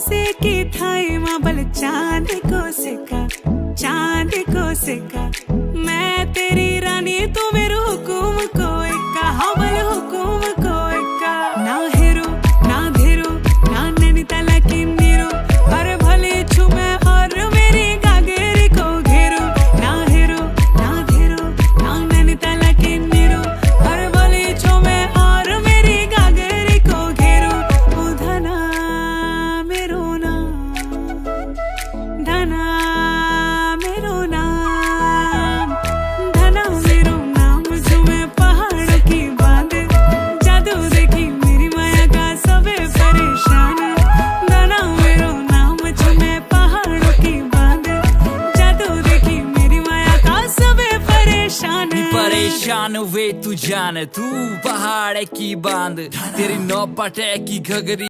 से की थाई माबल चांद को सिका मैं तेरी रानी तू मेरो हुकुम को इक्का हवल हुकुम को इक्का ना हेरो ना धेरो ना नैनीताल की नीरो पर भले छुमे और मेरी गागेरी को घेरो ना हेरो ना धेरो ना नैनीताल की नीरो पर भले छुमे और मेरी गागेरी को घेरो ओ धना मेरो नाम धना मेरो नाम धना मेरो नाम झूमे पहाड़ों की बांध जादू देखी मेरी माया का सबे परेशान धना मेरो नाम झूमे पहाड़ों की बांध जादू देखी मेरी माया का सबे परेशान परेशान हुए तू जान तू पहाड़ की बांध तेरी नौ पटे की घगरी